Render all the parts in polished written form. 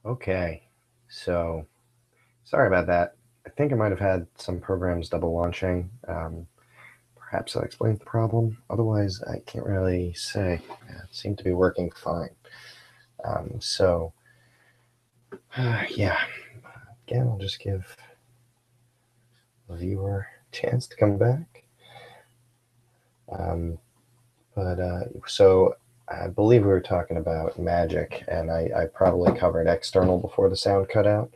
Okay, so sorry about that. I think I might have had some programs double launching. Perhaps that explains the problem. Otherwise, I can't really say. It seemed to be working fine. So, yeah, again, I'll just give the viewer a chance to come back. So I believe we were talking about magic, and I probably covered external before the sound cut out.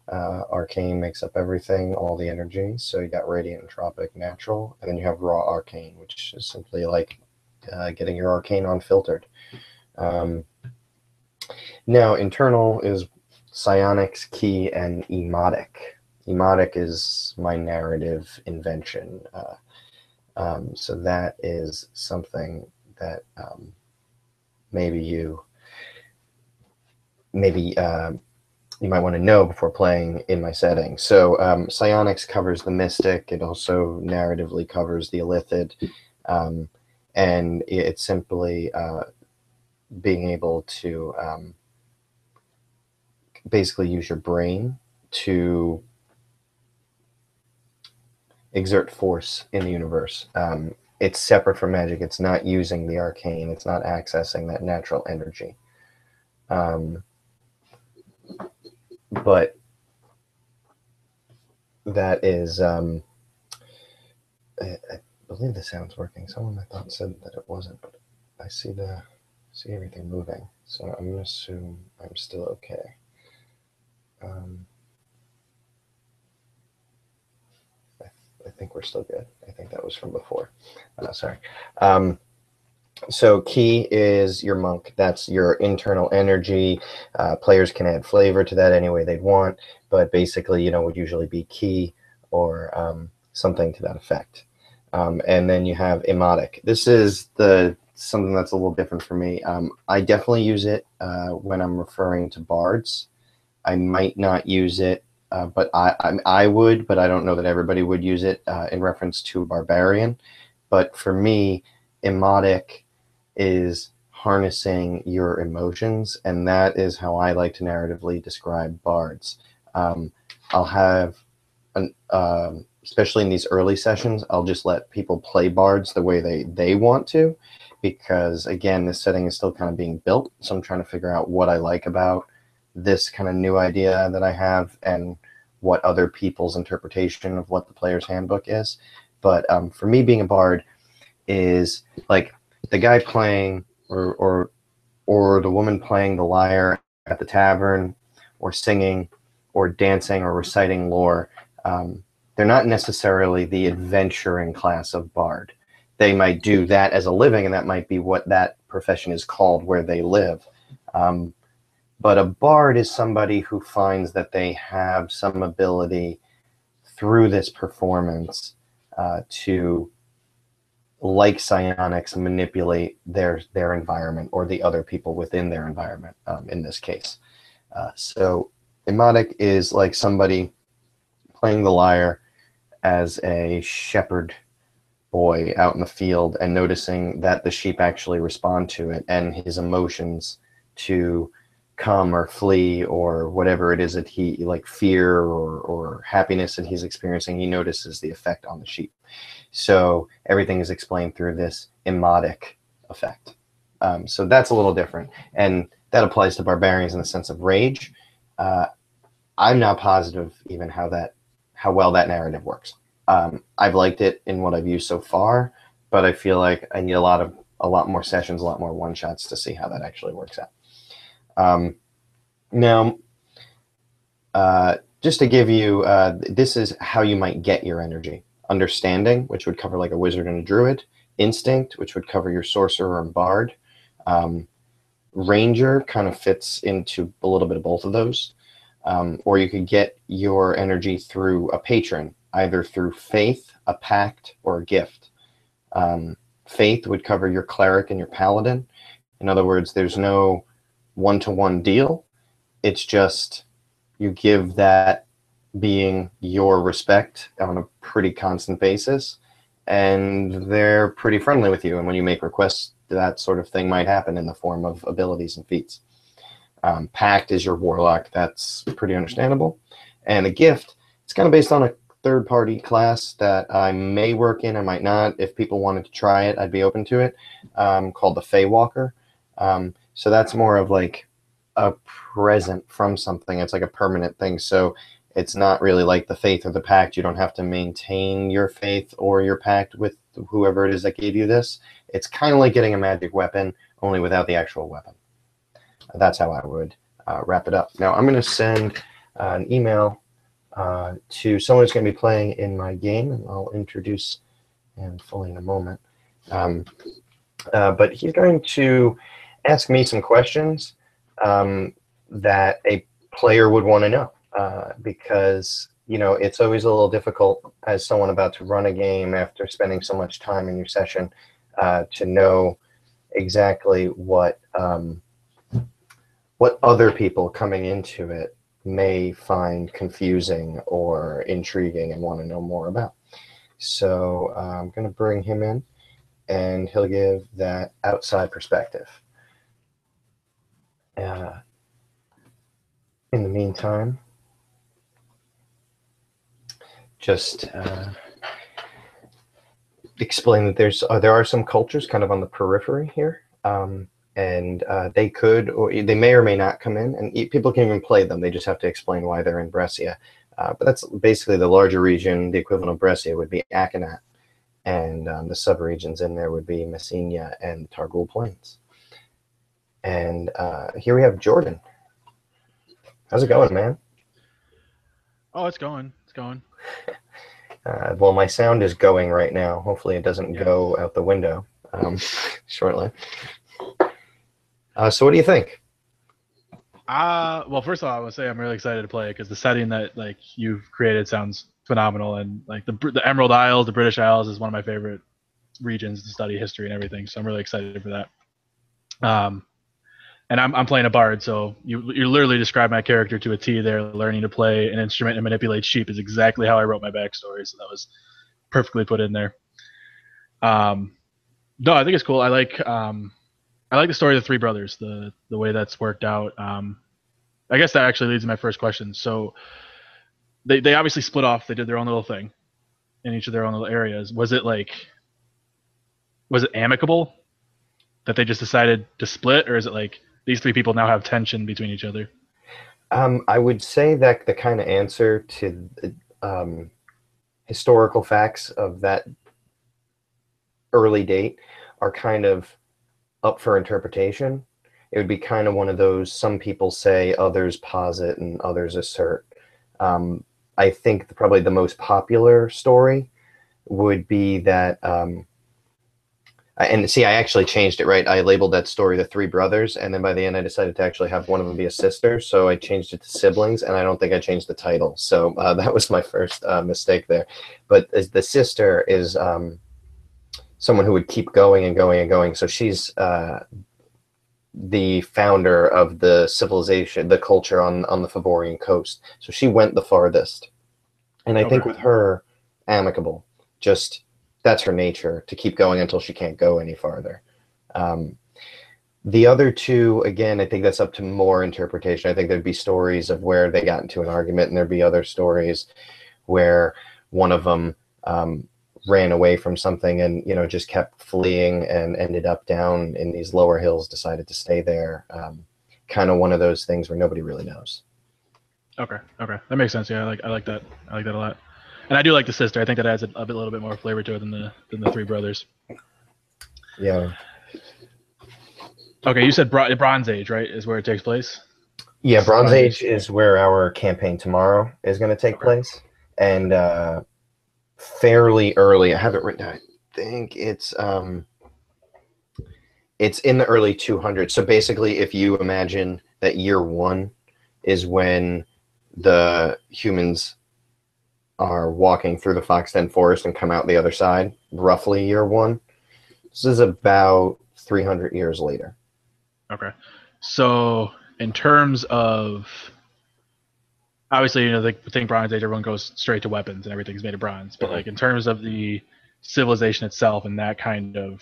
Arcane makes up everything, all the energy. So you got radiant, entropic, natural, and then you have raw arcane, which is simply like getting your arcane unfiltered. Um, Now, internal is psionics, key, and emotic. Emotic is my narrative invention. So that is something that maybe maybe you might want to know before playing in my setting. So psionics covers the mystic. It also narratively covers the illithid, and it's simply being able to basically use your brain to exert force in the universe. It's separate from magic. It's not using the arcane. It's not accessing that natural energy. But that is, I believe the sound's working. Someone I thought said that it wasn't, but I see everything moving. So I'm gonna assume I'm still okay. I think we're still good. I think that was from before. Sorry. So key is your monk. That's your internal energy. Players can add flavor to that any way they'd want, but basically, would usually be key or something to that effect. And then you have emotic. This is something that's a little different for me. I definitely use it when I'm referring to bards. I might not use it, but I would, but I don't know that everybody would use it in reference to a barbarian. But for me, emotic is harnessing your emotions, and that is how I like to narratively describe bards. I'll have, especially in these early sessions, I'll just let people play bards the way they want to, because again, this setting is still kind of being built, so I'm trying to figure out what I like about this kind of new idea that I have and what other people's interpretation of what the player's handbook is. But for me, being a bard is like the guy playing or the woman playing the lyre at the tavern, or singing or dancing or reciting lore. They're not necessarily the adventuring class of bard. They might do that as a living, and that might be what that profession is called where they live. But a bard is somebody who finds that they have some ability through this performance to, like psionics, manipulate their environment or the other people within their environment, in this case. So emotic is like somebody playing the lyre as a shepherd boy out in the field and noticing that the sheep actually respond to it, and his emotions to come or flee or whatever it is that he, like fear or happiness that he's experiencing, he notices the effect on the sheep. So everything is explained through this emotic effect. So that's a little different, and that applies to barbarians in the sense of rage. I'm not positive even how well that narrative works. I've liked it in what I've used so far, but I feel like I need a lot more sessions, a lot more one shots to see how that actually works out. Now, just to give you, this is how you might get your energy. Understanding, which would cover like a wizard and a druid. Instinct, which would cover your sorcerer and bard. Ranger kind of fits into a little bit of both of those. Or you could get your energy through a patron, either through faith, a pact, or a gift. Faith would cover your cleric and your paladin. In other words, there's no one-to-one deal. It's just you give that being your respect on a pretty constant basis, and they're pretty friendly with you. And when you make requests, that sort of thing might happen in the form of abilities and feats. Pact is your warlock. That's pretty understandable. And a gift, it's kind of based on a third-party class that I may work in, I might not. If people wanted to try it, I'd be open to it, called the Feywalker. So that's more of like a present from something. It's like a permanent thing. So it's not really like the faith or the pact. You don't have to maintain your faith or your pact with whoever it is that gave you this. It's kind of like getting a magic weapon, only without the actual weapon. That's how I would wrap it up. Now I'm going to send an email to someone who's going to be playing in my game, and I'll introduce him fully in a moment. But he's going to ask me some questions that a player would want to know, because it's always a little difficult as someone about to run a game after spending so much time in your session to know exactly what other people coming into it may find confusing or intriguing and want to know more about. So I'm going to bring him in, and he'll give that outside perspective. In the meantime, just explain that there are some cultures kind of on the periphery here, and they could, or they may or may not come in, and people can even play them. They just have to explain why they're in Bresia. But that's basically the larger region. The equivalent of Bresia would be Akanat, and the subregions in there would be Messenia and Targul Plains. And here we have Jordan. How's it going, man? Oh, it's going. It's going. Well, my sound is going right now. Hopefully it doesn't go out the window shortly. So what do you think? Well, first of all, I would say I'm really excited to play it because the setting that you've created sounds phenomenal, and the Emerald Isles, the British Isles, is one of my favorite regions to study history and everything. So I'm really excited for that. And I'm playing a bard, so you literally described my character to a T there. Learning to play an instrument and manipulate sheep is exactly how I wrote my backstory, so that was perfectly put in there. No, I think it's cool. I like the story of the three brothers, the way that's worked out. I guess that actually leads to my first question. So they obviously split off. They did their own little thing in each of their own little areas. Was it amicable that they just decided to split, or is it like these three people now have tension between each other? I would say that the kind of answer to the historical facts of that early date are kind of up for interpretation. It would be kind of one of those, some people say, others posit, and others assert. I think probably the most popular story would be that and see, I actually changed it, right? I labeled that story the three brothers, and then by the end I decided to actually have one of them be a sister, so I changed it to siblings, and I don't think I changed the title. So that was my first mistake there. But the sister is someone who would keep going and going and going. So she's the founder of the civilization, the culture on the Favorian coast. So she went the farthest. And I think with her, amicable, just that's her nature, to keep going until she can't go any farther. The other two, again, I think that's up to more interpretation. I think there'd be stories of where they got into an argument, and there'd be other stories where one of them ran away from something and just kept fleeing and ended up down in these lower hills, decided to stay there. Kind of one of those things where nobody really knows. Okay, that makes sense. Yeah, I like that. I like that a lot. And I do like the sister. I think that adds a little bit more flavor to it than the three brothers. Yeah. Okay, you said Bronze Age, right? Is where it takes place. Yeah, Bronze Age is where our campaign tomorrow is going to take place, and fairly early. I have it written down. I think it's in the early 200s. So basically, if you imagine that year one is when the humans are walking through the Foxden Forest and come out the other side, roughly year one. This is about 300 years later. Okay. So in terms of, obviously, the thing Bronze Age, everyone goes straight to weapons and everything's made of bronze. But in terms of the civilization itself and that kind of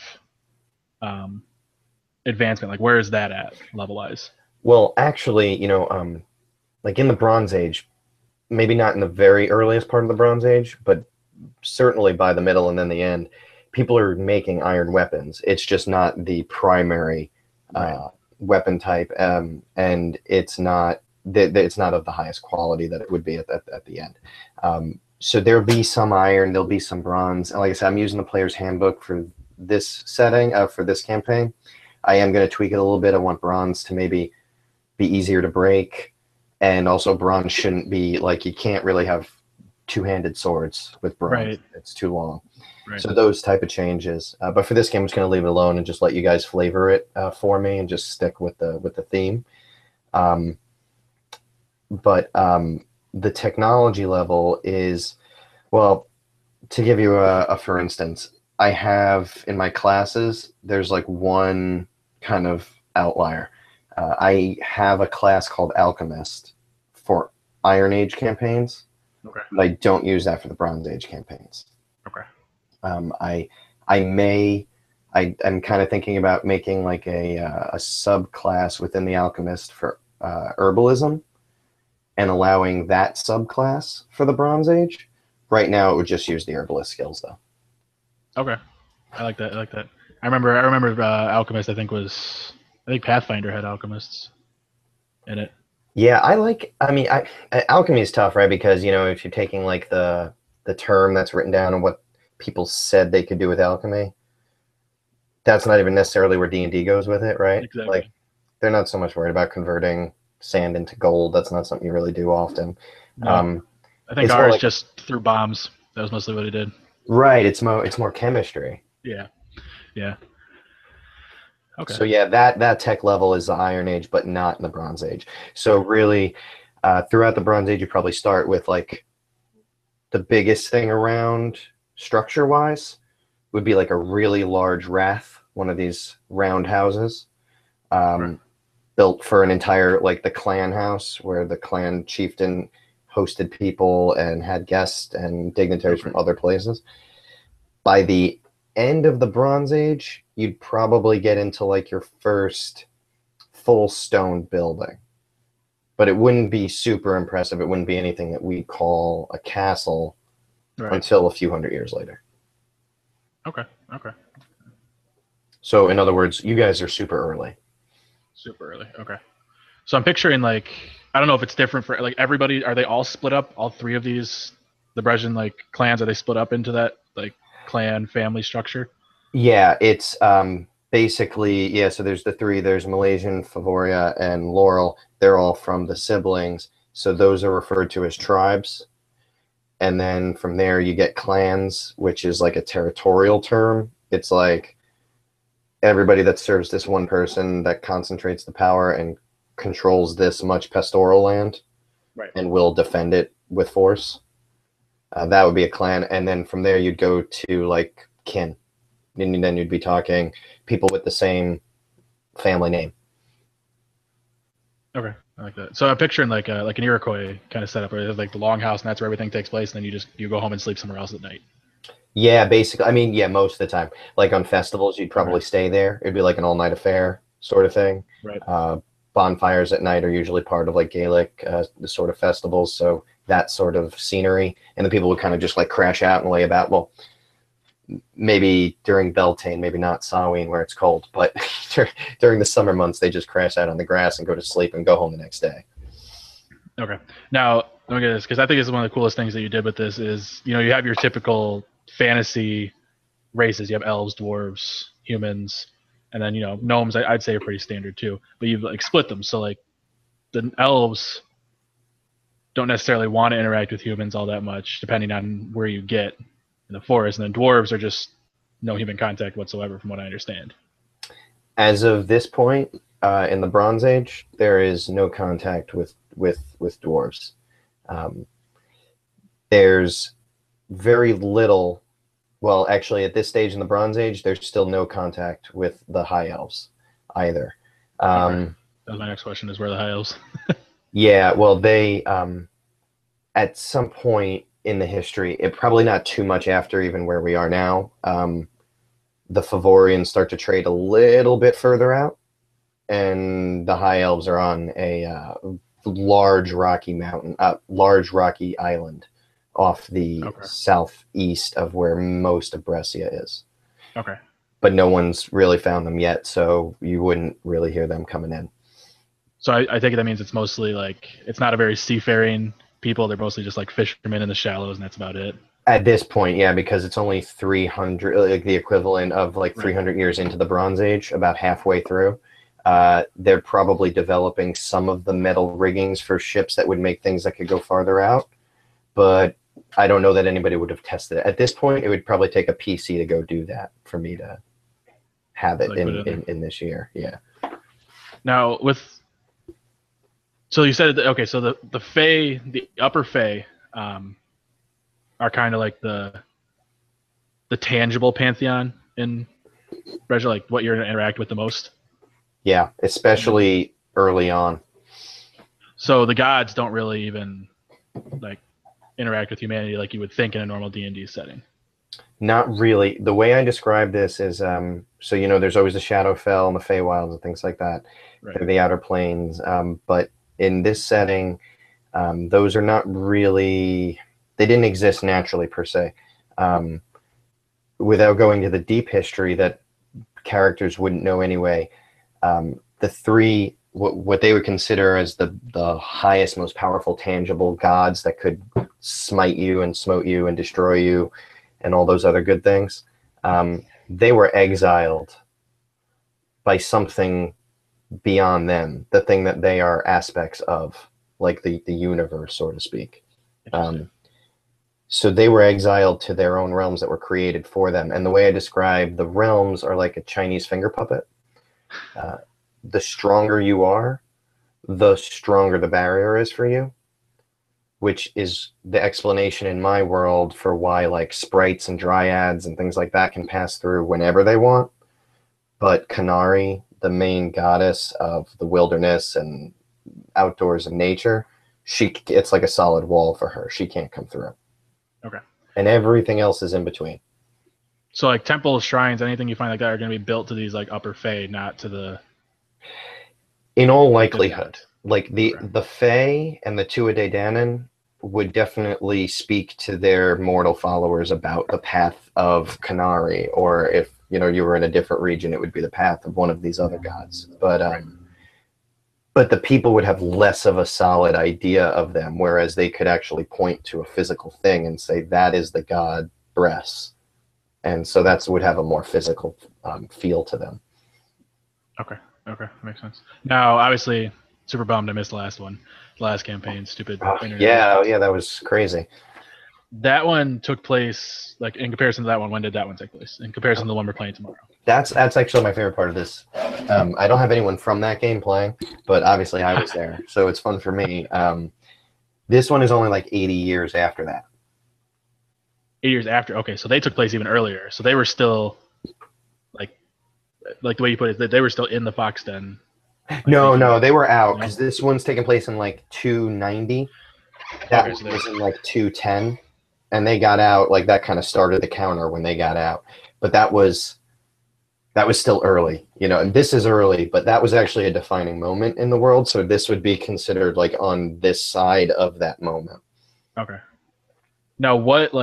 advancement, where is that at level-wise? Well, actually, like in the Bronze Age, maybe not in the very earliest part of the Bronze Age, but certainly by the middle and then the end, people are making iron weapons. It's just not the primary Right. weapon type, and it's not of the highest quality that it would be at the end. So there'll be some iron, there'll be some bronze. And like I said, I'm using the player's handbook for this setting, for this campaign. I am going to tweak it a little bit. I want bronze to maybe be easier to break, and also bronze shouldn't be like, you can't really have two-handed swords with bronze. Right. It's too long. Right. So those type of changes. But for this game, I'm just going to leave it alone and just let you guys flavor it for me, and just stick with the theme. Um, but the technology level is, well, to give you a for instance, I have in my classes, there's like one kind of outlier. I have a class called Alchemist for Iron Age campaigns, Okay. but I don't use that for the Bronze Age campaigns. Okay. Um, I I'm kind of thinking about making like a subclass within the Alchemist for herbalism, and allowing that subclass for the Bronze Age. Right now, it would just use the herbalist skills, though. Okay. I like that. I like that. I remember Alchemist. I think Pathfinder had alchemists in it. Yeah, I like. I mean, alchemy is tough, right? Because if you're taking like the term that's written down and what people said they could do with alchemy, that's not even necessarily where D&D goes with it, right? Like, Exactly. they're not so much worried about converting sand into gold. That's not something you really do often. No, Um, I think it's more ours like, just threw bombs. That was mostly what he did. right. It's more chemistry. Yeah. Yeah. Okay. So yeah, that tech level is the Iron Age, but not in the Bronze Age. So really, throughout the Bronze Age, you probably start with like the biggest thing around structure wise would be like a really large rath, one of these round houses, Okay. um, built for an entire, like the clan house, where the clan chieftain hosted people and had guests and dignitaries Okay. from other places. By the end of the Bronze Age, you'd probably get into like your first full stone building, but it wouldn't be super impressive. It wouldn't be anything that we call a castle Right. until a few hundred years later. Okay. Okay. So, in other words, you guys are super early. Super early. Okay. So I'm picturing like I don't know if it's different for like everybody. Are they all split up? All three of these, the Bresian like clans, are they split up into that like clan family structure? Yeah, it's basically, yeah. So there's the three. There's Malaysian, Favoria, and Laurel. They're all from the siblings. So those are referred to as tribes. And then from there, you get clans, which is like a territorial term. It's like everybody that serves this one person that concentrates the power and controls this much pastoral land Right. and will defend it with force. That would be a clan. And then from there, you'd go to like kin. And then you'd be talking people with the same family name. Okay. I like that. So I'm picturing like an Iroquois kind of setup where there's like the longhouse and that's where everything takes place, and then you go home and sleep somewhere else at night. Yeah, basically. I mean, yeah, most of the time. Like on festivals, you'd Okay. probably stay there. It'd be like an all-night affair sort of thing. Right. Uh, Bonfires at night are usually part of like Gaelic the sort of festivals, so that sort of scenery, and the people would kind of just like crash out and lay about. Well, maybe during Beltane, maybe not Samhain where it's cold, but during the summer months, they just crash out on the grass and go to sleep and go home the next day. Okay. Now let me get this because I think this is one of the coolest things that you did with this is you have your typical fantasy races. You have elves, dwarves, humans, and then gnomes. I'd say are pretty standard too. But you've like split them. So like the elves don't necessarily want to interact with humans all that much, depending on where you get in the forest. And then dwarves are just no human contact whatsoever, from what I understand. As of this point in the Bronze Age, there is no contact with dwarves. Um, there's very little. Well, actually, at this stage in the Bronze Age, there's still no contact with the High Elves either. Okay, Um, that was my next question: is where the high elves? yeah, well, they at some point in the history, it probably not too much after even where we are now. The Favorians start to trade a little bit further out, and the High Elves are on a large rocky mountain, large rocky island off the Okay. southeast of where most of Bresia is. Okay. But no one's really found them yet, so you wouldn't really hear them coming in. So I take it that means it's mostly like it's not a very seafaring people. They're mostly just like fishermen in the shallows, and that's about it. At this point, yeah, because it's only 300, like the equivalent of like Right. 300 years into the Bronze Age, about halfway through. They're probably developing some of the metal riggings for ships that would make things that could go farther out, but I don't know that anybody would have tested it. At this point, it would probably take a PC to go do that for me to have it Like put it in, in there. in this year. Yeah. Now with so you said okay, so the Fae, the upper Fae, are kind of like the tangible pantheon in Bresia, like what you're going to interact with the most. Yeah, especially early on. So the gods don't really even like interact with humanity like you would think in a normal D&D setting. Not really. The way I describe this is, so there's always the Shadowfell and the Feywilds and things like that. Right. They're the outer planes, but in this setting, those are not really. They didn't exist naturally per se. Without going to the deep history that characters wouldn't know anyway, the three what they would consider as the highest, most powerful, tangible gods that could smite you and smote you and destroy you and all those other good things, they were exiled by something beyond them, the thing that they are aspects of, like the universe, so to speak. So they were exiled to their own realms that were created for them. And the way I describe the realms are like a Chinese finger puppet. The stronger you are, the stronger the barrier is for you, which is the explanation in my world for why like sprites and dryads and things like that can pass through whenever they want. But Kanari, the main goddess of the wilderness and outdoors and nature, it's like a solid wall for her. She can't come through. Okay. And everything else is in between. So like temples, shrines, anything you find like that are going to be built to these like upper Fae, not to the. In all Like likelihood, like the Fae and the Tuatha Danann would definitely speak to their mortal followers about the path of Kanari, or if you were in a different region, it would be the path of one of these other gods. But the people would have less of a solid idea of them, whereas they could actually point to a physical thing and say that is the god Bress, and so that would have a more physical feel to them. Okay. Okay, makes sense. Now, obviously, super bummed I missed the last one, the last campaign. Stupid. Yeah, that was crazy. That one took place like in comparison to that one. When did that one take place? In comparison to the one we're playing tomorrow. That's actually my favorite part of this. I don't have anyone from that game playing, but obviously I was there, so it's fun for me. This one is only like 80 years after that. 8 years after. Okay, so they took place even earlier. So they were still like the way you put it, they were still in the Fox Den. Like no, they were out because this one's taking place in like 290. That was in like 210, and they got out. Like that kind of started the counter when they got out. But that was still early, and this is early, but that was actually a defining moment in the world. So this would be considered like on this side of that moment. Okay. Now, what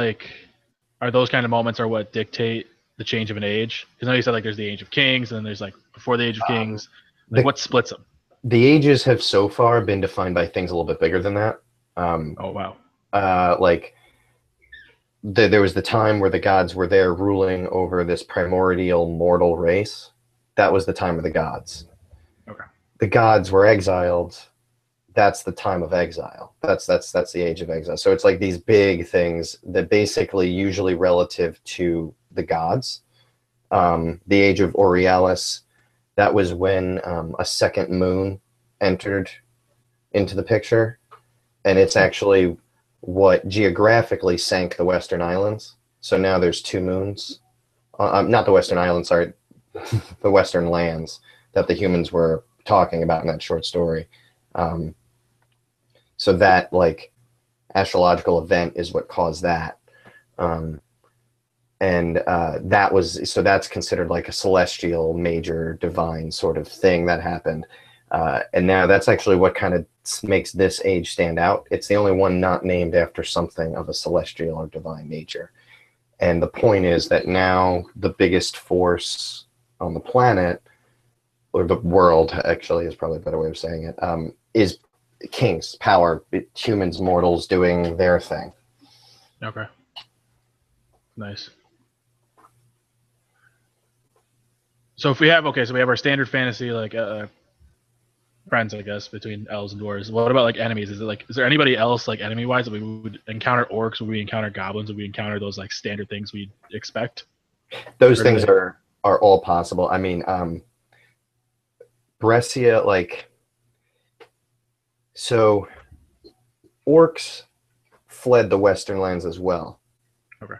are those kind of moments are what dictate the change of an age? Because I know you said like there's the Age of Kings, and then there's like before the Age of Kings. What splits them? The ages have so far been defined by things a little bit bigger than that. Oh wow. Like there was the time where the gods were there ruling over this primordial mortal race. That was the time of the gods. Okay. The gods were exiled. That's the time of exile. That's the age of exile. So it's like these big things that basically usually relative to the gods. The age of Aurealis, that was when a second moon entered into the picture, and it's actually what geographically sank the Western Islands. So now there's two moons. Not the Western Islands, sorry, the Western lands that the humans were talking about in that short story. So that like astrological event is what caused that. and that's considered like a celestial major divine sort of thing that happened. And now that's actually what kind of makes this age stand out. It's the only one not named after something of a celestial or divine nature. And the point is that now the biggest force on the planet, or the world actually is probably a better way of saying it, is kings, power, humans, mortals doing their thing. Okay. Nice. So if we have so we have our standard fantasy like friends, I guess, between elves and dwarves. What about like enemies? Is there anybody else like enemy wise that we would encounter? Orcs? Would we encounter goblins? Would we encounter those like standard things we expect? Those things are all possible. I mean, Bresia, like, so orcs fled the Western lands as well. Okay.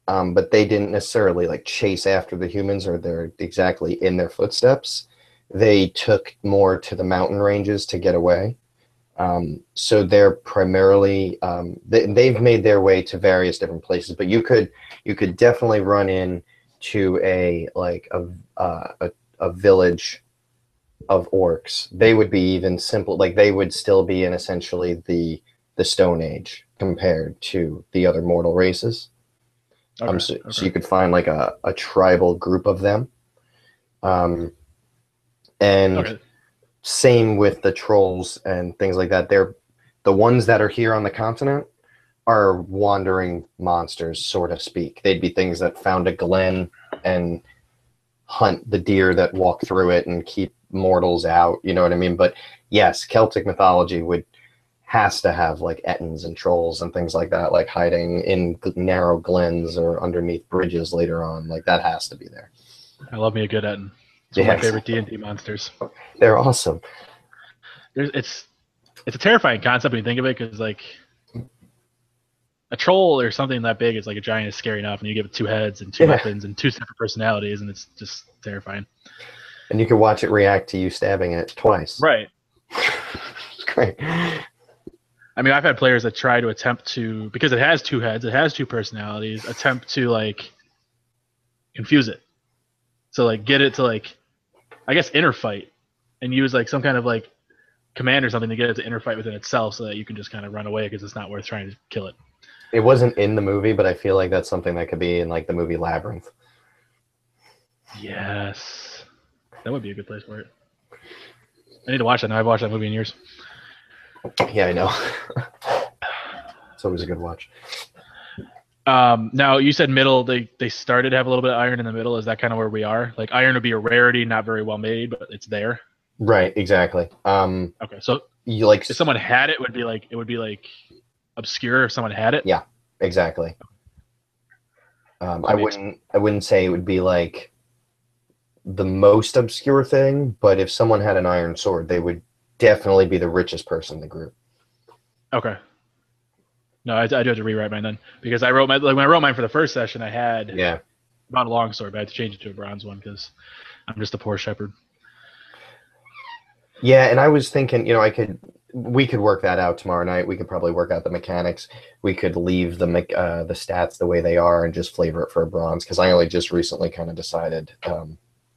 But they didn't necessarily like chase after the humans, or they're exactly in their footsteps. They took more to the mountain ranges to get away. So they're primarily they've made their way to various different places. But you could definitely run in to a village of orcs. They would be even simple. Like they would still be in essentially the Stone Age compared to the other mortal races. Okay. So you could find like a tribal group of them. And same with the trolls and things like that. They're the ones that are here on the continent are wandering monsters, so to speak. They'd be things that found a glen and hunt the deer that walk through it and keep mortals out. You know what I mean? But yes, Celtic mythology has to have like Ettins and trolls and things like that, like hiding in narrow glens or underneath bridges later on. Like that has to be there. I love me a good Ettin. It's one of my favorite D&D monsters. They're awesome. It's a terrifying concept when you think of it, because like a troll or something that big is like a giant is scary enough, and you give it 2 heads and 2 weapons and 2 separate personalities, and it's just terrifying. And you can watch it react to you stabbing it twice. Right. It's great. I mean, I've had players that try to attempt to, because it has 2 heads, it has 2 personalities, attempt to like confuse it. So like get it to like, I guess, interfight, and use like some kind of like command or something to get it to interfight within itself, so that you can just kind of run away because it's not worth trying to kill it. It wasn't in the movie, but I feel like that's something that could be in like the movie Labyrinth. Yes, that would be a good place for it. I need to watch that now. I've watched that movie in years. Yeah, I know. It's always a good watch. Now you said middle. They started to have a little bit of iron in the middle. Is that kind of where we are? Like iron would be a rarity, not very well made, but it's there. Right. Exactly. Okay. So you like if someone had it, it would be like obscure if someone had it. Yeah. Exactly. I wouldn't say it would be like the most obscure thing, but if someone had an iron sword, they would definitely be the richest person in the group. Okay. No, I do have to rewrite mine then, because I wrote when I wrote mine for the first session, I had about a long sword, but I had to change it to a bronze one because I'm just a poor shepherd. Yeah, and I was thinking, we could work that out tomorrow night. We could probably work out the mechanics. We could leave the stats the way they are and just flavor it for a bronze, because I only just recently kind of decided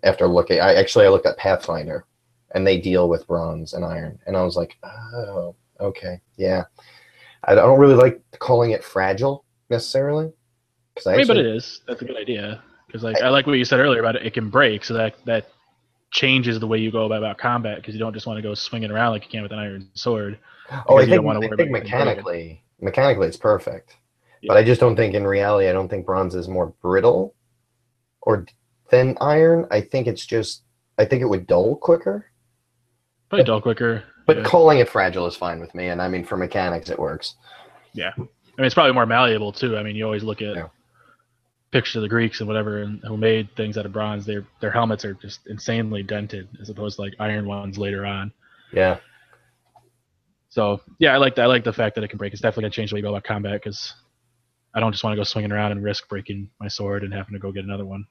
after looking. I looked at Pathfinder, and they deal with bronze and iron, and I was like, oh, okay, yeah. I don't really like calling it fragile necessarily, but it is. That's a good idea, because I like what you said earlier about it. It can break, so that changes the way you go about combat, because you don't just want to go swinging around like you can with an iron sword. Oh, I think mechanically it's perfect, but I just don't think in reality. I don't think bronze is more brittle or than iron. I think it would dull quicker. Probably dull quicker. But calling it fragile is fine with me, and I mean, for mechanics, it works. Yeah. I mean, it's probably more malleable, too. I mean, you always look at pictures of the Greeks and whatever, and who made things out of bronze. Their helmets are just insanely dented, as opposed to, like, iron ones later on. Yeah. So, yeah, I like that. I like the fact that it can break. It's definitely going to change the way you go about combat, because I don't just want to go swinging around and risk breaking my sword and having to go get another one.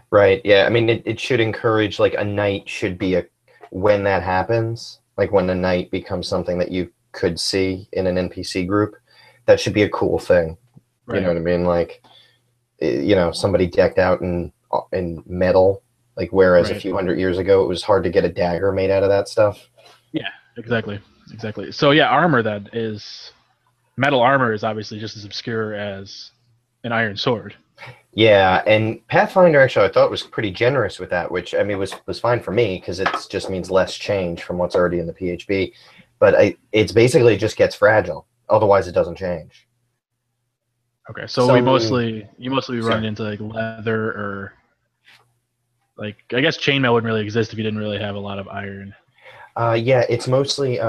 Right, yeah. I mean, it should encourage, like, a knight should be when that happens, like when the knight becomes something that you could see in an NPC group, that should be a cool thing. Right. You know what I mean? Like, somebody decked out in metal, like whereas a Right. few hundred years ago it was hard to get a dagger made out of that stuff. Yeah. Exactly. Exactly. So yeah, armor then is metal armor is obviously just as obscure as an iron sword. Yeah, and Pathfinder actually I thought was pretty generous with that, which I mean was fine for me because it just means less change from what's already in the PHB. But it's basically just gets fragile. Otherwise, it doesn't change. Okay. So Some you mostly run Sorry. into like leather or like I guess chainmail wouldn't really exist if you didn't really have a lot of iron. Yeah, it's mostly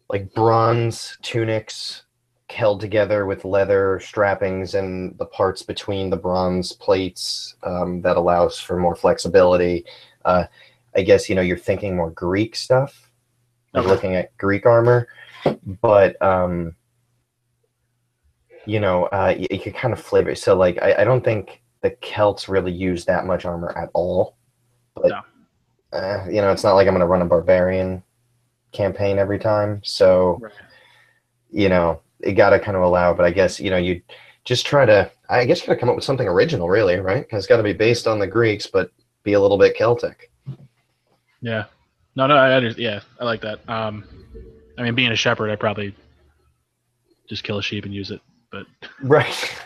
like bronze tunics held together with leather strappings and the parts between the bronze plates that allows for more flexibility. Uh, I guess you're thinking more Greek stuff, like Okay. looking at Greek armor, but you could kind of flavor it. So like I don't think the Celts really use that much armor at all, but No. it's not like I'm going to run a barbarian campaign every time. So Right. it got to kind of allow, but I guess, you just try to, I guess you got to come up with something original, really, right? Because it's got to be based on the Greeks, but be a little bit Celtic. Yeah. No, no, I understand. Yeah, I like that. I mean, being a shepherd, I probably just kill a sheep and use it, but Right.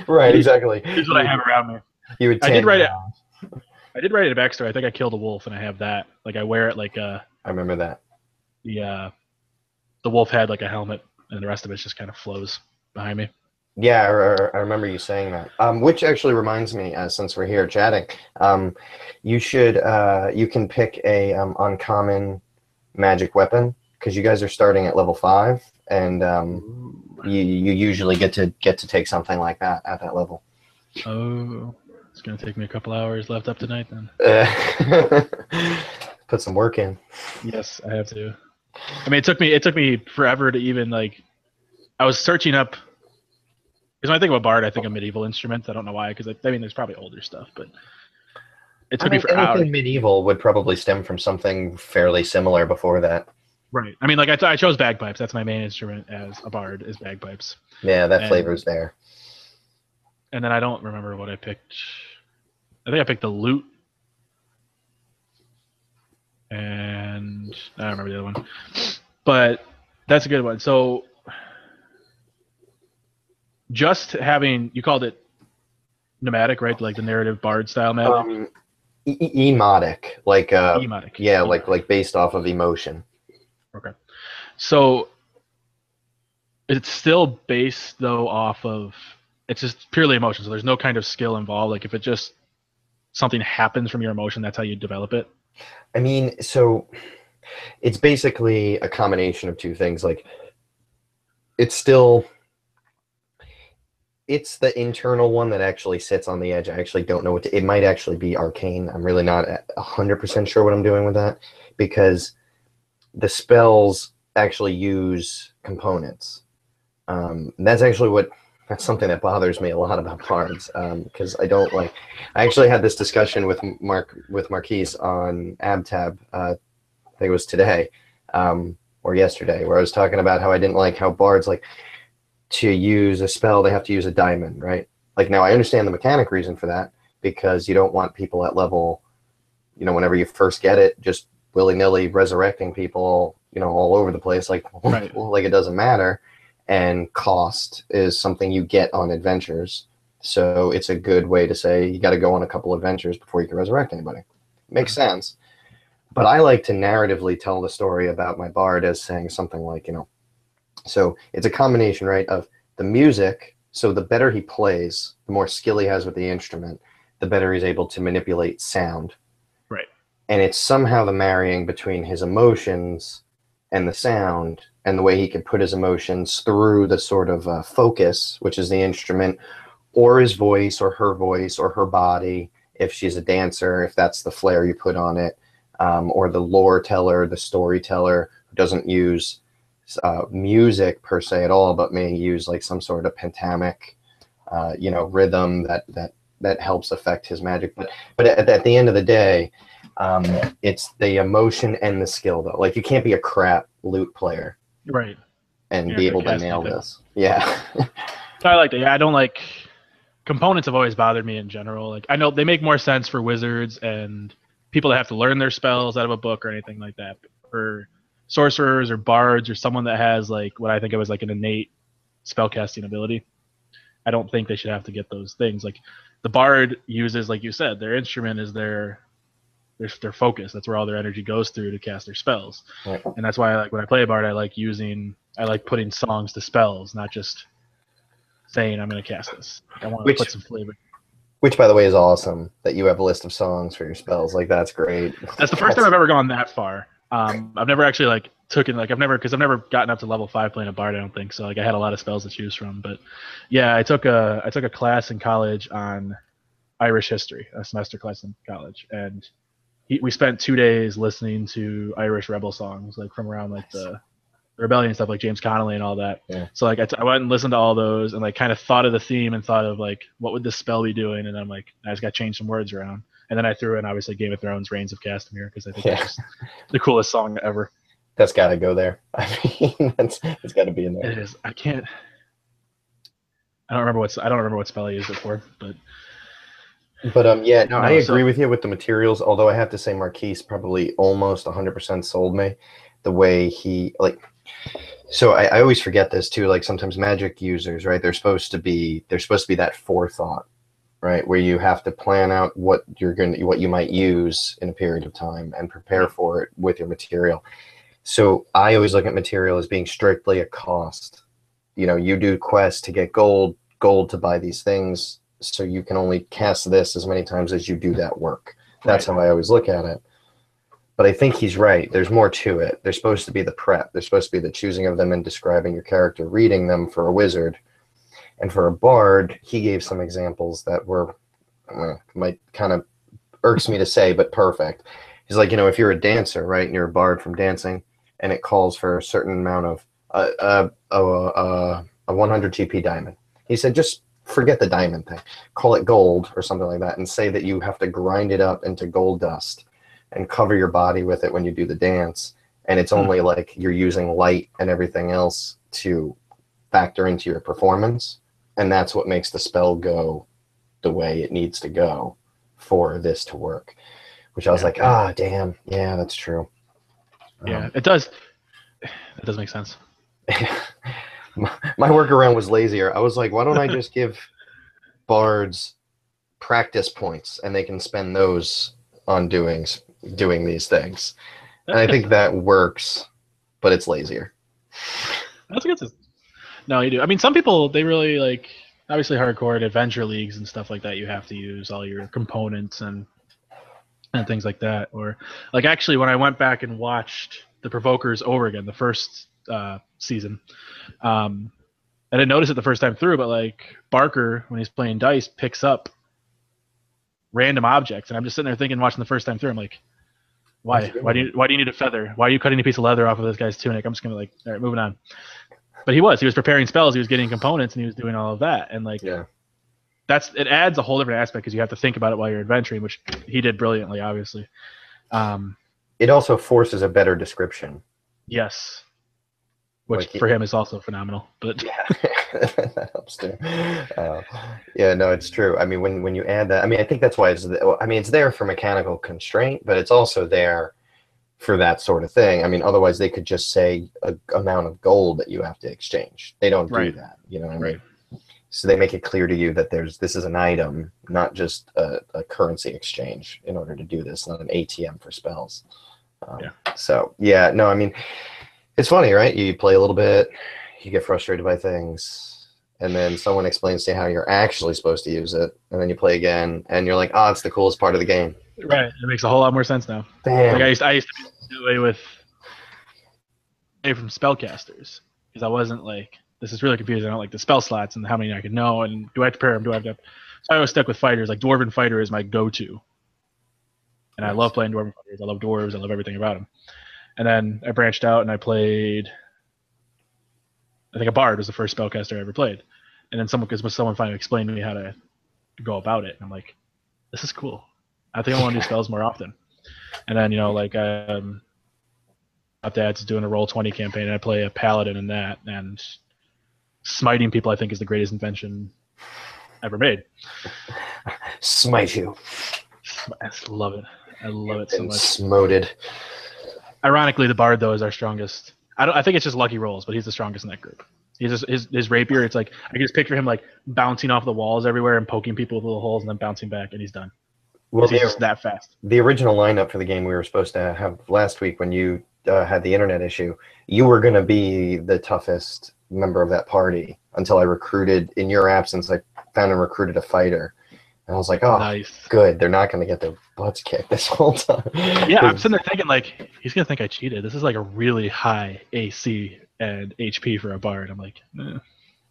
Right, exactly. here's what You I would, have around me. you would I did tan write your it. house. I did write it a backstory. I think I killed a wolf, and I have that. Like I wear it like I remember that. the uh, the wolf had like a helmet, and the rest of it just kind of flows behind me. Yeah, I remember you saying that. Which actually reminds me, since we're here chatting, you can pick a uncommon magic weapon because you guys are starting at level 5, and Ooh. you usually get to take something like that at that level. Oh, it's gonna take me a couple hours left up tonight then. Uh, put some work in. Yes, I have to. I mean, it took me forever to even like. I was searching up because when I think about bard, I think of medieval instruments. I don't know why, because I mean, there's probably older stuff, but it I took me mean, for hours. anything medieval would probably stem from something fairly similar before that. Right. I mean, like I chose bagpipes. That's my main instrument as a bard is bagpipes, Yeah, that and flavor's there. and then I don't remember what I picked. I think I picked the lute, and I don't remember the other one, but that's a good one. So just having you called it nomadic, right? Like the narrative bard style magic. Um, Emotic, like Emotic. yeah, like Emotic. based off of emotion. Okay. So it's still based though off of it's just purely emotion. So there's no kind of skill involved. Like if it just something happens from your emotion, that's how you develop it. I mean, so it's basically a combination of two things. Like it's still it's the internal one that actually sits on the edge. I actually don't know it might actually be arcane. I'm really not 100% sure what I'm doing with that because the spells actually use components. That's something that bothers me a lot about cards because I don't like. I actually had this discussion with Marquise on AbTab. I think it was today or yesterday, where I was talking about how I didn't like how bards like to use a spell. They have to use a diamond, right? Like now, I understand the mechanic reason for that because you don't want people at level, whenever you first get it, just willy nilly resurrecting people, all over the place, like Right. like it doesn't matter. And cost is something you get on adventures. So it's a good way to say you got to go on a couple adventures before you can resurrect anybody. Makes sense. But I like to narratively tell the story about my bard as saying something like, so it's a combination, right, of the music. So the better he plays, the more skill he has with the instrument, the better he's able to manipulate sound. Right. And it's somehow the marrying between his emotions and the sound and the way he can put his emotions through the sort of focus, which is the instrument, or his voice or her body, if she's a dancer, if that's the flair you put on it, or the lore teller, the storyteller who doesn't use music per se at all, but may use like some sort of pentamic, rhythm that helps affect his magic. But at the end of the day, it's the emotion and the skill though. Like you can't be a crap lute player Right. and You're be not gonna able to cast nail anything. this. Yeah. So I like that. Yeah, I don't like. components have always bothered me in general. Like I know they make more sense for wizards and people that have to learn their spells out of a book or anything like that. But for sorcerers or bards or someone that has like what I think of as like an innate spellcasting ability, I don't think they should have to get those things. Like the bard uses, like you said, their instrument is their focus. That's where all their energy goes through to cast their spells. Right. And that's why like when I play a bard, I like putting songs to spells, not just saying I'm going to cast this. Like, I want to put Which some flavor. which by the way is awesome that you have a list of songs for your spells. Like that's great. That's the first time I've ever gone that far. I've never actually like taken like I've never gotten up to level 5 playing a bard. I don't think so. Like I had a lot of spells to choose from, but yeah, I took a class in college on Irish history, a semester class in college, and we spent 2 days listening to Irish rebel songs like from around like Nice. the rebellion stuff, like James Connolly and all that. Yeah. So like I went and listened to all those and like kind of thought of the theme and thought of like what would this spell be doing, and I'm like I just got to change some words around. And then I threw in obviously Game of Thrones Reigns of Castamere because I think Yeah. that's just the coolest song ever. That's got to go there. I mean, it's got to be in there. It is. I don't remember what spell I used it for, but But yeah, no, I no. So agree with you with the materials. Although I have to say, Marquise probably almost 100% sold me. The way he like, so I always forget this too. Like sometimes Magic users, right? They're supposed to be that forethought, right? Where you have to plan out what you might use in a period of time and prepare for it with your material. So I always look at material as being strictly a cost. You do quests to get gold to buy these things, so you can only cast this as many times as you do that work. That's right. how I always look at it. But I think he's right. There's more to it. There's supposed to be the prep. There's supposed to be the choosing of them and describing your character, reading them for a wizard. And for a bard, he gave some examples that were, might kind of irks me to say, but perfect. He's like, if you're a dancer, right, and you're a bard from dancing, and it calls for a certain amount of a 100 GP diamond. He said, just forget the diamond thing. Call it gold or something like that, and say that you have to grind it up into gold dust and cover your body with it when you do the dance. And it's only like you're using light and everything else to factor into your performance. And that's what makes the spell go the way it needs to go for this to work. Which I was like, damn. Yeah, that's true. Yeah, it does. That does make sense. My workaround was lazier. I was like, why don't I just give bards practice points and they can spend those on doing these things. And I think that works, but it's lazier. That's a good system. No, you do. I mean, some people they really like obviously hardcore at adventure leagues and stuff like that. You have to use all your components and things like that. Or like actually, when I went back and watched the Provokers over again, the first season, I didn't notice it the first time through, but like Barker when he's playing dice picks up random objects, and I'm just sitting there thinking, watching the first time through, I'm like, why do you need a feather? Why are you cutting a piece of leather off of this guy's tunic? I'm just gonna like, all right, moving on. But he was preparing spells, he was getting components, and he was doing all of that, and like it adds a whole different aspect because you have to think about it while you're adventuring, which he did brilliantly, obviously. It also forces a better description. Yes, which for him is also phenomenal. But yeah, that helps too. Yeah, no, it's true. I mean, when you add that, I mean, I think that's why it's there for mechanical constraint, but it's also there for that sort of thing. I mean, otherwise they could just say a amount of gold that you have to exchange. They don't do that. You know what I mean? So they make it clear to you that this is an item, not just a currency exchange in order to do this, not an ATM for spells. So yeah, no, I mean, it's funny, right? You play a little bit, you get frustrated by things, and then someone explains to you how you're actually supposed to use it, and then you play again, and you're like, oh, it's the coolest part of the game. Right, it makes a whole lot more sense now. Damn. Like I used to do away with from spellcasters because I wasn't like, this is really confusing. I don't like the spell slots and how many I can know, and do I have to pair them? Do I have to? So I was stuck with fighters. Like Dwarven Fighter is my go-to, and I love playing Dwarven Fighters. I love dwarves. I love everything about them. And then I branched out and I played. I think a bard was the first spellcaster I ever played, and then someone finally explained to me how to go about it, and I'm like, this is cool. I think I want to do spells more often. And then like Dad's doing a Roll20 campaign, and I play a paladin in that, and smiting people I think is the greatest invention ever made. Smite you. I love it. I love it so And much. smoted. Ironically, the bard though is our strongest. I think it's just lucky rolls, but he's the strongest in that group. He's just, his rapier. It's like I can just picture him like bouncing off the walls everywhere and poking people with little holes and then bouncing back, and he's done. Well, He's just that fast. The original lineup for the game we were supposed to have last week when you had the internet issue, you were going to be the toughest member of that party until I recruited, in your absence, I found and recruited a fighter. And I was like, oh, nice. Good. They're not going to get their butts kicked this whole time. Yeah, I'm sitting there thinking, like, he's going to think I cheated. This is like a really high AC and HP for a bard. I'm like, eh.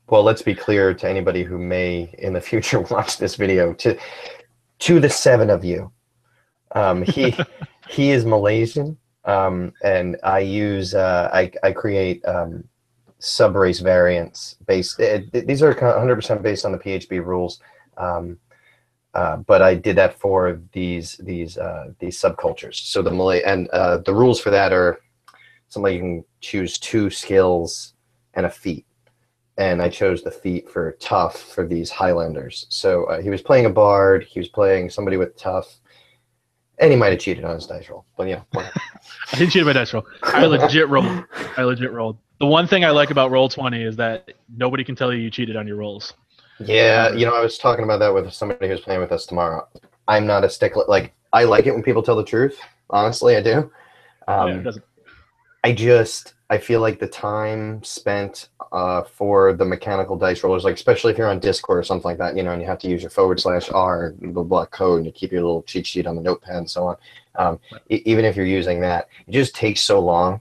Well, let's be clear to anybody who may in the future watch this video. To the 7 of you, he is Malaysian, and I use I create sub-race variants based. These are 100% based on the PHB rules, but I did that for these subcultures. So the Malay and the rules for that are somebody can choose 2 skills and a feat. And I chose the feat for tough for these Highlanders. So he was playing a bard, he was playing somebody with tough, and he might have cheated on his dice roll. But yeah, whatever. I didn't cheat my dice roll. I legit rolled. The one thing I like about Roll20 is that nobody can tell you cheated on your rolls. Yeah, I was talking about that with somebody who's playing with us tomorrow. I'm not a stickler. Like, I like it when people tell the truth. Honestly, I do. It doesn't. I feel like the time spent for the mechanical dice rollers, like especially if you're on Discord or something like that, and you have to use your /R, the block code, and you keep your little cheat sheet on the notepad and so on. Even if you're using that, it just takes so long.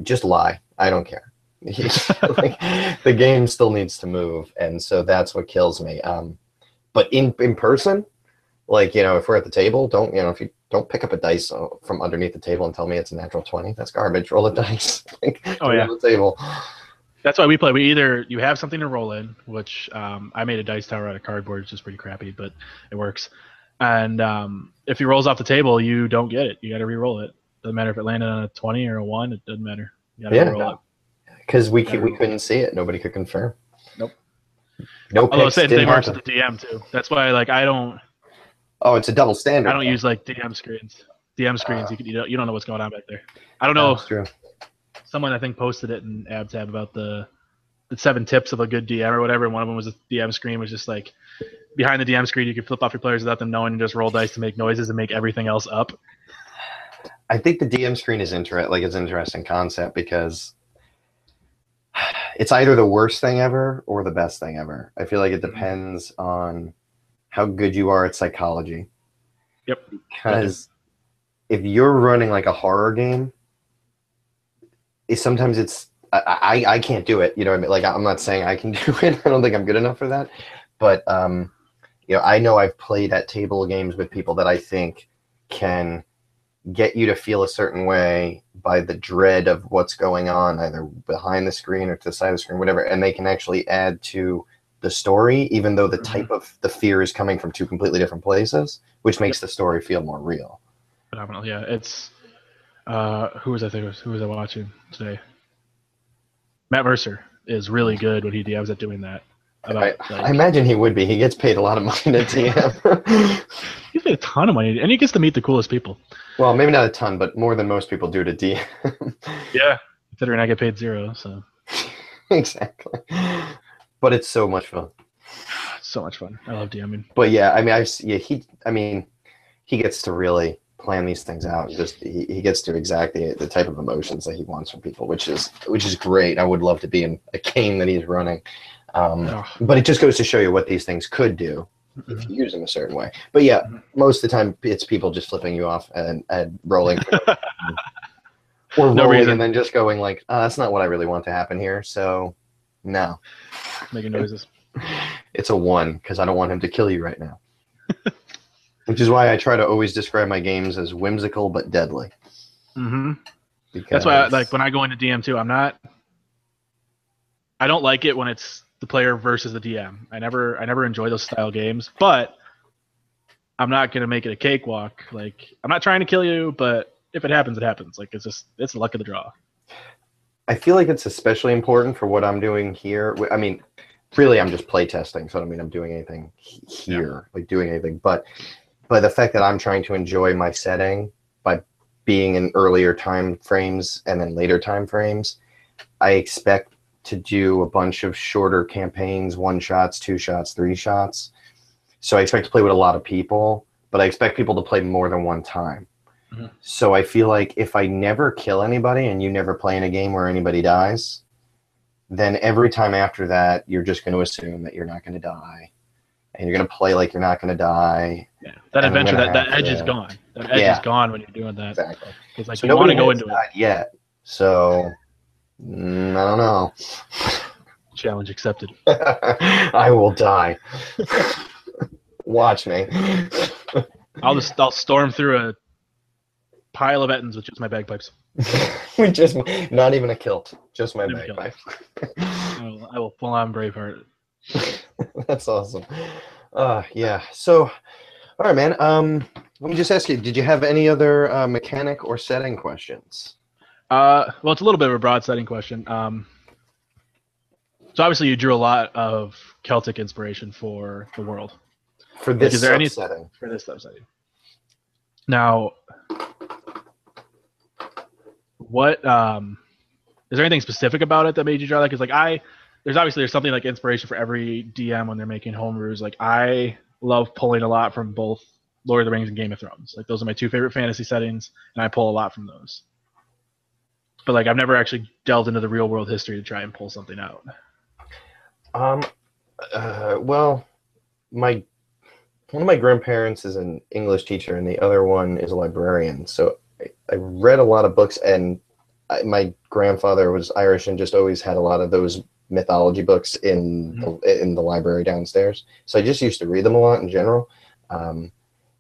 Just lie. I don't care. Like, the game still needs to move, and so that's what kills me. But in person, like, if we're at the table, if you don't pick up a dice from underneath the table and tell me it's a natural 20. That's garbage. Roll a dice. Oh, yeah. On the table. That's why we play. You have something to roll in, which I made a dice tower out of cardboard, which is pretty crappy, but it works. And if he rolls off the table, you don't get it. You got to re-roll it. Doesn't matter if it landed on a 20 or a 1. It doesn't matter. You got to re-roll it. Because we couldn't see it. Nobody could confirm. Nope. No. Although same thing works with the DM too. That's why I don't. Oh, it's a double standard. I don't use DM screens. DM screens, you don't know what's going on back there. I don't know. That's true. Someone I think posted it in AbTab about the 7 tips of a good DM or whatever. And one of them was a DM screen was just like behind the DM screen you can flip off your players without them knowing and just roll dice to make noises and make everything else up. I think the DM screen is it's an interesting concept because it's either the worst thing ever or the best thing ever. I feel like it depends on how good you are at psychology. Yep. Because if you're running like a horror game, sometimes it's I can't do it. You know what I mean? Like, I'm not saying I can do it. I don't think I'm good enough for that. But I know I've played at table games with people that I think can get you to feel a certain way by the dread of what's going on, either behind the screen or to the side of the screen, whatever, and they can actually add to the story, even though the type of the fear is coming from 2 completely different places, which makes the story feel more real. Phenomenal. Yeah, it's who was I watching today? Matt Mercer is really good when he DMs at doing that. I imagine he would be. He gets paid a lot of money to DM. He's paid a ton of money, and he gets to meet the coolest people. Well, maybe not a ton, but more than most people do to DM. Yeah, considering I get paid 0, so. Exactly. But it's so much fun. So much fun. I love DMing. But yeah, he gets to really plan these things out. He gets to exactly the type of emotions that he wants from people, which is great. I would love to be in a game that he's running. But it just goes to show you what these things could do if you use them a certain way. But yeah, most of the time it's people just flipping you off and rolling. Or no rolling reason. And then just going like, that's not what I really want to happen here. So no. Making noises. It's a 1 because I don't want him to kill you right now. Which is why I try to always describe my games as whimsical but deadly. Mm-hmm. That's why, when I go into DM too, I don't like it when it's the player versus the DM. I never enjoy those style games, but I'm not gonna make it a cakewalk. Like, I'm not trying to kill you, but if it happens, it happens. Like, it's the luck of the draw. I feel like it's especially important for what I'm doing here. I mean, really I'm just playtesting, so I don't mean I'm doing anything here, like doing anything. But the fact that I'm trying to enjoy my setting by being in earlier time frames and then later time frames, I expect to do a bunch of shorter campaigns, 1 shots, 2 shots, 3 shots. So I expect to play with a lot of people, but I expect people to play more than one time. Mm-hmm. So I feel like if I never kill anybody and you never play in a game where anybody dies, then every time after that, you're just going to assume that you're not going to die. And you're going to play like you're not going to die. Yeah, that And adventure, that edge is gone. That edge is gone when you're doing that. Exactly. Because like so you want to go has into it. Yet. So I don't know. Challenge accepted. I will die. Watch me. I'll storm through a pile of Ettins with just my bagpipes. We just not even a kilt, just my bagpipe. I will full on Braveheart. That's awesome. Yeah. So, all right, man. Let me just ask you: did you have any other mechanic or setting questions? Well, it's a little bit of a broad setting question. So obviously you drew a lot of Celtic inspiration for the world. For this is there any setting? For this setting. Now, what is there anything specific about it that made you draw that? Because like there's something like inspiration for every DM when they're making homebrews. Like I love pulling a lot from both Lord of the Rings and Game of Thrones. Like those are my 2 favorite fantasy settings, and I pull a lot from those. But like I've never actually delved into the real world history to try and pull something out. Well, one of my grandparents is an English teacher, and the other one is a librarian. So I read a lot of books, and my grandfather was Irish and just always had a lot of those mythology books in the library downstairs. So I just used to read them a lot in general. And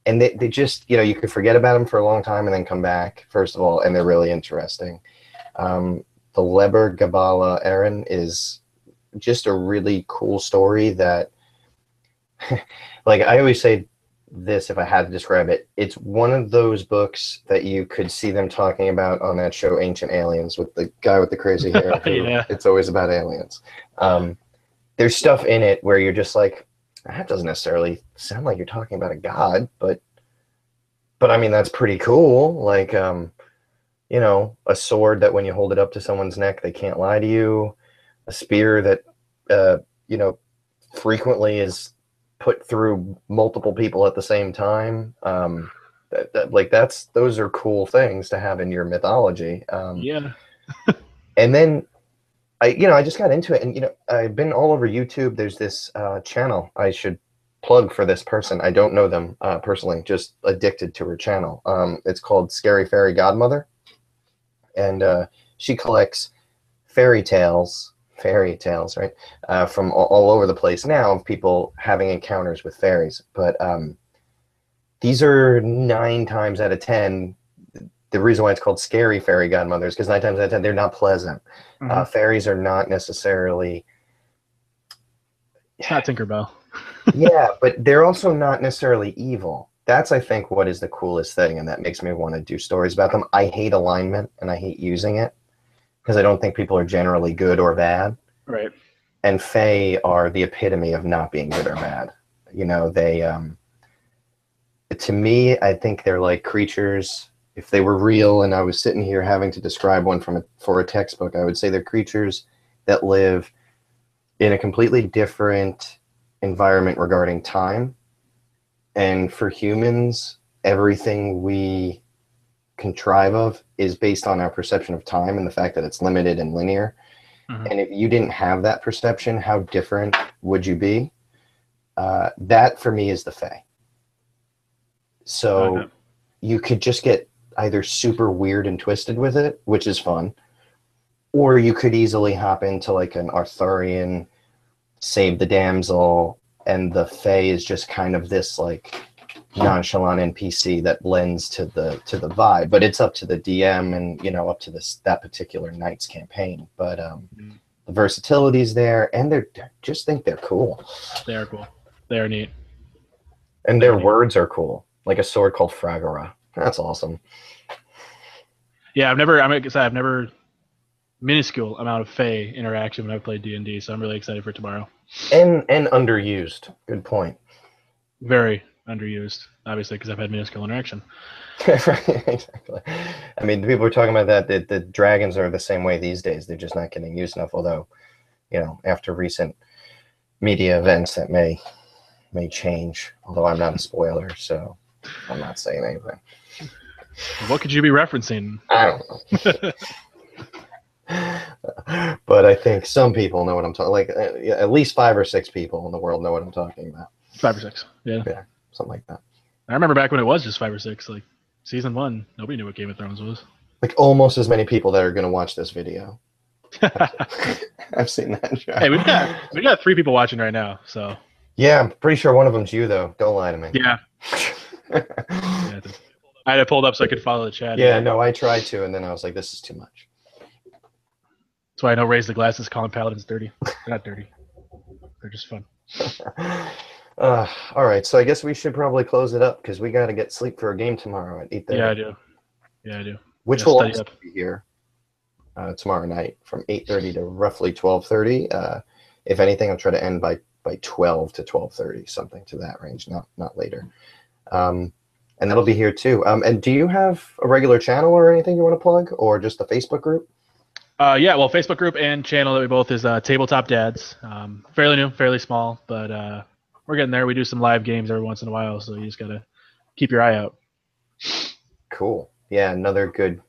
they just, you could forget about them for a long time and then come back, first of all, and they're really interesting. The Leber Gabala Aaron is just a really cool story that, like I always say this, if I had to describe it, it's one of those books that you could see them talking about on that show Ancient Aliens with the guy with the crazy hair. Yeah. It's always about aliens. There's stuff in it where you're just like, that doesn't necessarily sound like you're talking about a god, but I mean, that's pretty cool. Like, a sword that when you hold it up to someone's neck, they can't lie to you. A spear that, frequently is put through multiple people at the same time. Those are cool things to have in your mythology. Yeah. And then I just got into it, and I've been all over YouTube. There's this channel I should plug for this person. I don't know them personally, just addicted to her channel. It's called Scary Fairy Godmother, and she collects fairy tales, right, from all over the place now of people having encounters with fairies. But these are 9 times out of 10. The reason why it's called Scary Fairy Godmothers, because 9 times out of 10 they're not pleasant. Fairies are not necessarily. It's not Tinkerbell. Yeah, but they're also not necessarily evil. That's, I think, what is the coolest thing, and that makes me want to do stories about them. I hate alignment, and I hate using it, because I don't think people are generally good or bad. Right. And fae are the epitome of not being good or bad. They, to me, I think they're like creatures. If they were real and I was sitting here having to describe one for a textbook, I would say they're creatures that live in a completely different environment regarding time. And for humans, everything we contrive of is based on our perception of time and the fact that it's limited and linear. And if you didn't have that perception, how different would you be? That for me is the fae. So you could just get either super weird and twisted with it, which is fun, or you could easily hop into like an Arthurian save the damsel, and the fae is just kind of this like nonchalant NPC that lends to the vibe, but it's up to the DM and up to that particular knight's campaign. But the versatility is there, and they're just think they're cool. They are cool. They are neat. And their words are cool, like a sword called Fragora. That's awesome. Yeah, I've never minuscule amount of Fey interaction when I played D&D, so I'm really excited for tomorrow. And underused. Good point. Very underused, obviously, because I've had minuscule interaction. Right, exactly. I mean, people are talking about that the dragons are the same way these days. They're just not getting used enough. Although, after recent media events, that may change. Although I'm not a spoiler, so I'm not saying anything. What could you be referencing? I don't know. But I think some people know what I'm talking. Like at least 5 or 6 people in the world know what I'm talking about. 5 or 6, yeah, something like that. I remember back when it was just 5 or 6, like season 1. Nobody knew what Game of Thrones was. Like almost as many people that are going to watch this video. I've seen that show. Hey, we've got 3 people watching right now, so yeah, I'm pretty sure one of them's you though. Don't lie to me. Yeah. Yeah, I had it pulled up so I could follow the chat. Yeah, no, I tried to, and then I was like, this is too much. That's why I know Raise the Glasses calling paladins dirty. They're not dirty. They're just fun. All right, so I guess we should probably close it up because we got to get sleep for a game tomorrow at 8:30. Yeah, I do. Which will also be here tomorrow night from 8:30 to roughly 12:30. If anything, I'll try to end by 12 to 12:30, something to that range, not later. And that'll be here too. And do you have a regular channel or anything you want to plug, or just the Facebook group? Yeah, well, Facebook group and channel that we both is Tabletop Dads. Fairly new, fairly small, but we're getting there. We do some live games every once in a while, so you just gotta keep your eye out. Cool. Yeah, another good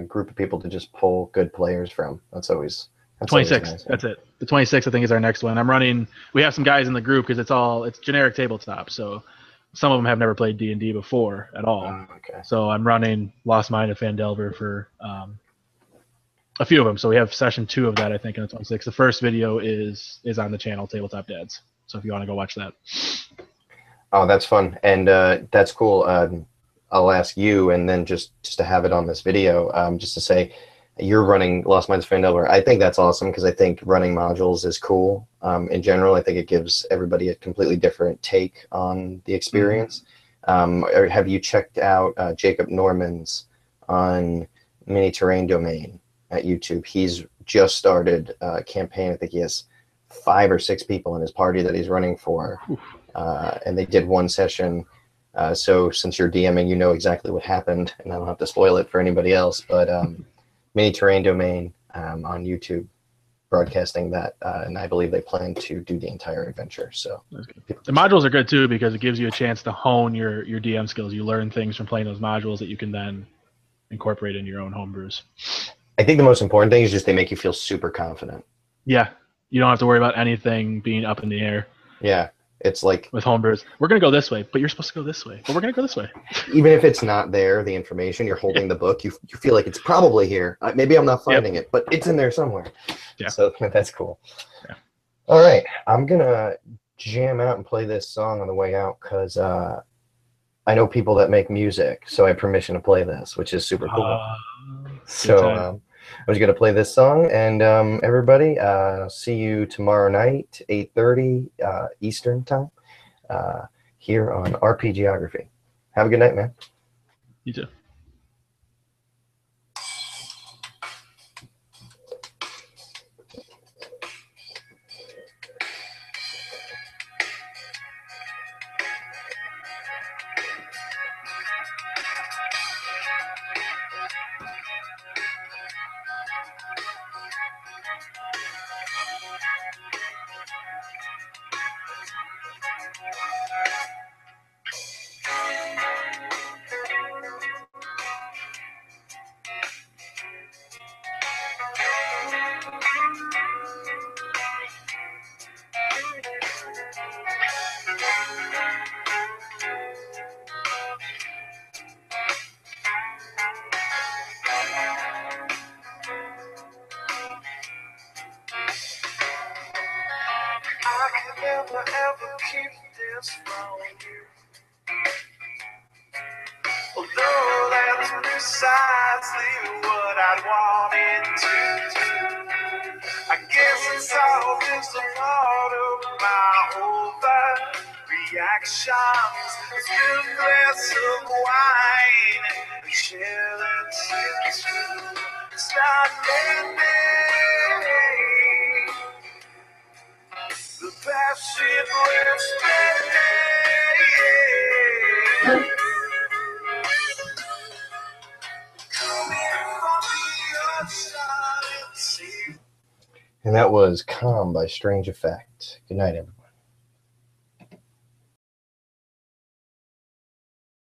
group of people to just pull good players from. That's 26. Nice, that's it. The 26, I think, is our next one. We have some guys in the group because it's generic tabletop, so some of them have never played D&D before at all. Okay. So I'm running Lost Mine of Phandelver for a few of them. So we have session 2 of that, I think, in the 26th. The first video is on the channel Tabletop Dads. So if you want to go watch that. Oh, that's fun, and that's cool. I'll ask you, and then just to have it on this video, just to say you're running Lost Mines of Phandelver. I think that's awesome because I think running modules is cool. In general, I think it gives everybody a completely different take on the experience. Or have you checked out Jacob Norman's on Mini Terrain Domain at YouTube? He's just started a campaign. I think he has 5 or 6 people in his party that he's running for, and they did one session. So since you're DMing, you know exactly what happened, and I don't have to spoil it for anybody else. But Mini Terrain Domain on YouTube, broadcasting that, and I believe they plan to do the entire adventure. So the modules are good too because it gives you a chance to hone your DM skills. You learn things from playing those modules that you can then incorporate in your own homebrews. I think the most important thing is just they make you feel super confident. Yeah, you don't have to worry about anything being up in the air. Yeah, it's like with homebrews, we're gonna go this way, but you're supposed to go this way. But we're gonna go this way. Even if it's not there, the information, you're holding the book, you feel like it's probably here. Maybe I'm not finding it, but it's in there somewhere. Yeah. So that's cool. Yeah. All right, I'm gonna jam out and play this song on the way out because I know people that make music, so I have permission to play this, which is super cool. So I was going to play this song, and everybody, see you tomorrow night, 8:30 Eastern time, here on RPGeography. Have a good night, man. You too. Never ever keep this from you. Although that's precisely what I'd want it to do. I guess it's all just a part of my overreactions. Spill a glass of wine and share it too. Start living. And that was Calm by Strange Effect. Good night, everybody.